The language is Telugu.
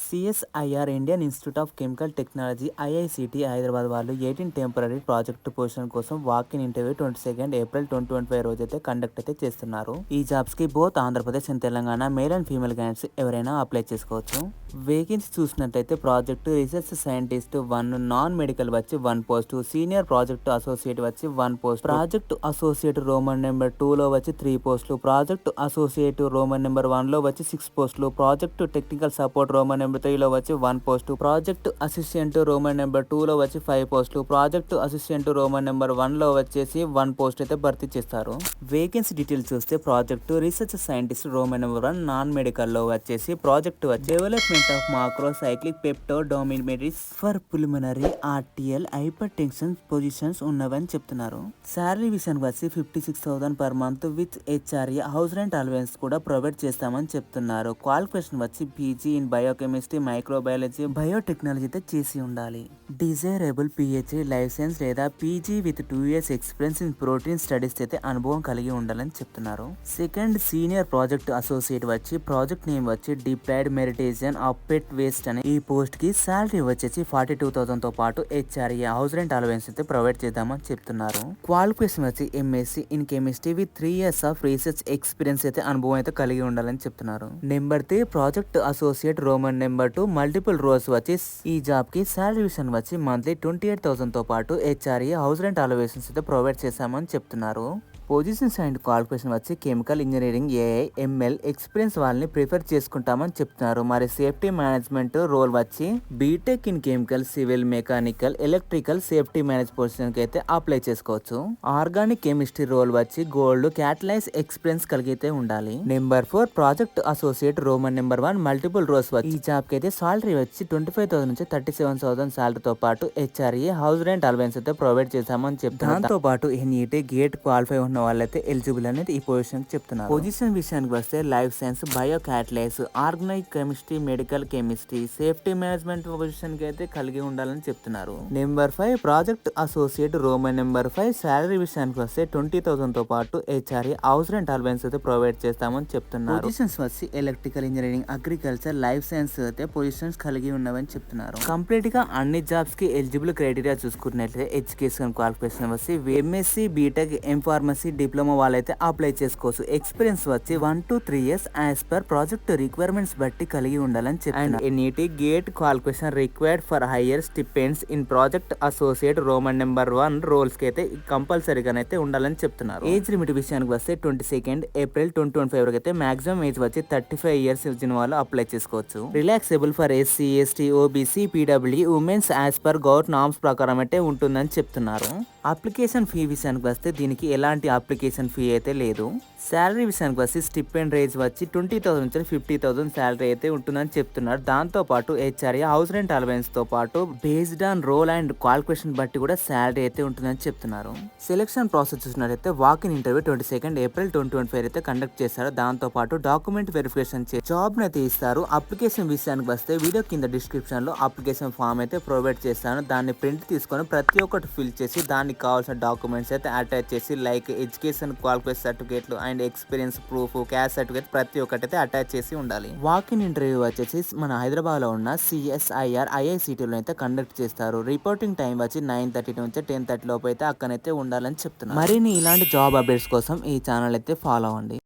CSIR Indian institute of chemical technology IICT Hyderabad వాళ్ళు 18 టెంపరీ ప్రాజెక్ట్ పొజిషన్ కోసం వాక్ ఇన్ ఇంటర్వ్యూ 22 ఏప్రిల్ 2025 రోజు అయితే కండక్ట్ అయితే చేస్తున్నారు. ఈ జాబ్స్ కి both Andhra Pradesh and Telangana male and female candidates ఎవరైనా అప్లై చేసుకోవచ్చు. వేకెన్సీ చూసినట్లయితే project research scientist 1, non medical వచ్చి 1 పోస్ట్, సీనియర్ ప్రాజెక్ట్ అసోసియేట్ వచ్చి 1 post, project associate roman number 2 లో వచ్చి 3 పోస్టులు, ప్రాజెక్ట్ అసోసియేట్ రోమన్ నెంబర్ 1 లో వచ్చి 6 పోస్టులు, project technical support Roman number 3 లో వచ్చి 1 post, project assistant Roman number 2 లో వచ్చి 5 పోస్టులు, ప్రాజెక్ట్ అసిస్టెంట్ రోమన్ నెంబర్ 1 లో వచ్చేసి 1 పోస్ట్ అయితే భర్తీ చేస్తారు. వేకెన్సీ డీటెయిల్స్ చూస్తే project research scientist roman number 1 non medical లో వచ్చేసి ప్రాజెక్ట్ వచ్చి development of macrocyclic peptidomimetics for pulmonary arterial hypertension positions ఉన్నవని చెప్తున్నారు. శాలరీ విషయానికి వచ్చి 56,000 per month with HRA house rent allowance కూడా ప్రొవైడ్ చేస్తామని చెప్తున్నారు. క్వాలిఫికేషన్ వచ్చి PG in biochemistry, microbiology, biotechnology అయితే చేసి ఉండాలి. డిజైరబుల్ పిహెచ్డి లైసెన్స్ లేదా PG with 2 years experience in protein studies అయితే అనుభవం కలిగి ఉండాలని చెప్తున్నారు. సెకండ్ సీనియర్ ప్రాజెక్ట్ అసోసియేట్ వచ్చి ప్రాజెక్ట్ నేమ్ వచ్చి deployed meditation of pet waste అనే ఈ పోస్ట్ కి శాలరీ వచ్చేసి 42,000 తో పాటు హెచ్ఆర్ఏ హౌస్ రెంట్ అలవెన్స్ అయితే ప్రొవైడ్ చేద్దామని చెప్తున్నారు. క్వాలిఫికేషన్ వచ్చి MSc in chemistry with 3 years of research experience అయితే అనుభవం అయితే కలిగి ఉండాలని చెప్తున్నారు. Number 3 project associate roman number 2 multiple roles వచ్చి ఈ జాబ్ కి శాలరీ విషయం వచ్చి మంత్లీ 28,000 తో పాటు హెచ్ఆర్ఏ హౌస్ రెంట్ అలవెన్స్ అయితే ప్రొవైడ్ చేశామని చెప్తున్నారు. పొజిషన్స్ అండ్ క్వాలిఫికేషన్ వచ్చి chemical engineering, AI, ML experience వాళ్ళని ప్రిఫర్ చేసుకుంటామని చెప్తున్నారు. మరి సేఫ్టీ మేనేజ్మెంట్ రోల్ వచ్చి BTech in chemical, civil, mechanical, electrical safety manage position కి అయితే అప్లై చేసుకోవచ్చు. ఆర్గానిక్ కెమిస్ట్రీ రోల్ వచ్చి గోల్డ్ క్యాటలైజ్ ఎక్స్పీరియన్స్ కలిగితే ఉండాలి. Number 4 project associate roman number 1 multiple roles వచ్చి ఈ జాబ్ కి అయితే సాలరీ వచ్చి 25,000 నుంచి 37,000 సాలరీతో పాటు హెచ్ఆర్ఏ హౌస్ రెంట్ అలవెన్స్ అయితే ప్రొవైడ్ చేశామని చెప్తారు. దాంతో పాటు ఎన్ఈటీ గేట్ క్వాలిఫై ఉన్న వాళ్ళైతే ఎలిజిబుల్ అనేది ఈ పొజిషన్ చెప్తున్నారు. పొజిషన్ విషయానికి వస్తే life science, bio catalyse, organic chemistry, medical chemistry, safety management position కి అయితే కలిగి ఉండాలని చెప్తున్నారు. Number 5 project associate roman number 5 salary విషయానికి వస్తే 20,000 తో పాటు హెచ్ఆర్ఏ హౌస్ రెంట్ అలవెన్స్ అయితే ప్రొవైడ్ చేస్తామని చెప్తున్నారు. పొజిషన్స్ వచ్చి electrical engineering, agriculture, life science అయితే పొజిషన్స్ కలిగి ఉన్నవని చెప్తున్నారు. కంప్లీట్ గా అన్ని జాబ్స్ కి ఎలిజిబుల్ క్రైటీరియా చూసుకున్నట్లయితే ఎడ్యుకేషన్ క్వాలిఫికేషన్ వచ్చి MSc, BTech, M pharmacy, diploma వాళ్ళైతే అప్లై చేసుకోవచ్చు. ఎక్స్పీరియన్స్ వచ్చి 1 to 3 years as per project requirements బట్టి కలిగి ఉండాలని చెప్పారు. NET GATE qualification required for higher stipends in project associate roman number 1 roles కి అయితే కంపల్సరీగానైతే ఉండాలని చెప్తున్నారు. ఏజ్ లిమిట్ విషయానికి వస్తే 22 ఏప్రిల్ 2025 వరకు అయితే మాక్సిమం ఏజ్ వచ్చి 35 years వచ్చిన వాళ్ళు అప్లై చేసుకోవచ్చు. Relaxable for SC, ST, OBC, PW women's as per government norms ప్రకారం అయితే ఉంటుందని చెప్తున్నారు. అప్లికేషన్ ఫీ విషయానికి వస్తే దీనికి ఎలాంటి అప్లికేషన్ ఫీ అయితే లేదు. శాలరీ విషయానికి వస్తే స్టిపెండ్ రేంజ్ వచ్చి 20,000 నుంచి 50,000 శాలరీ అయితే ఉంటుందని చెప్తున్నారు. దాంతో పాటు హెచ్ఆర్ఏ హౌస్ రెంట్ అలవెన్స్ తో పాటు based on role and qualification బట్టి కూడా శాలరీ అయితే ఉంటుందని చెప్తున్నారు. సెలక్షన్ ప్రాసెస్ చూసినట్లయితే వాక్ ఇన్ ఇంటర్వ్యూ 22 ఏప్రిల్ 2025 అయితే కండక్ట్ చేస్తారు. దాంతో పాటు డాక్యుమెంట్ వెరిఫికేషన్ జాబ్ అయితే ఇస్తారు. అప్లికేషన్ విషయానికి వస్తే వీడియో కింద డిస్క్రిప్షన్ లో అప్లికేషన్ ఫామ్ అయితే ప్రొవైడ్ చేస్తాను. దాన్ని ప్రింట్ తీసుకొని ప్రతి ఒక్కటి ఫిల్ చేసి దానికి కావాల్సిన డాక్యుమెంట్స్ అయితే అటాచ్ చేసి లైక్ ఎడ్యుకేషన్ క్వాలిఫికేషన్ సర్టిఫికేట్లు and experience proof, caste certificate ప్రతి ఒక్కటి అయితే అటాచ్ చేసి ఉండాలి. వాక్ ఇన్ ఇంటర్వ్యూ వచ్చేసి మన హైదరాబాద్ లో ఉన్న సిఎస్ఐఆర్ ఐఐసిటీలో అయితే కండక్ట్ చేస్తారు. రిపోర్టింగ్ టైం వచ్చి 9:30 నుంచి 10:30 లోపు అయితే అక్కడైతే ఉండాలని చెప్తున్నారు. మరిన్ని ఇలాంటి జాబ్ అప్డేట్స్ కోసం ఈ ఛానల్ అయితే ఫాలో అవ్వండి.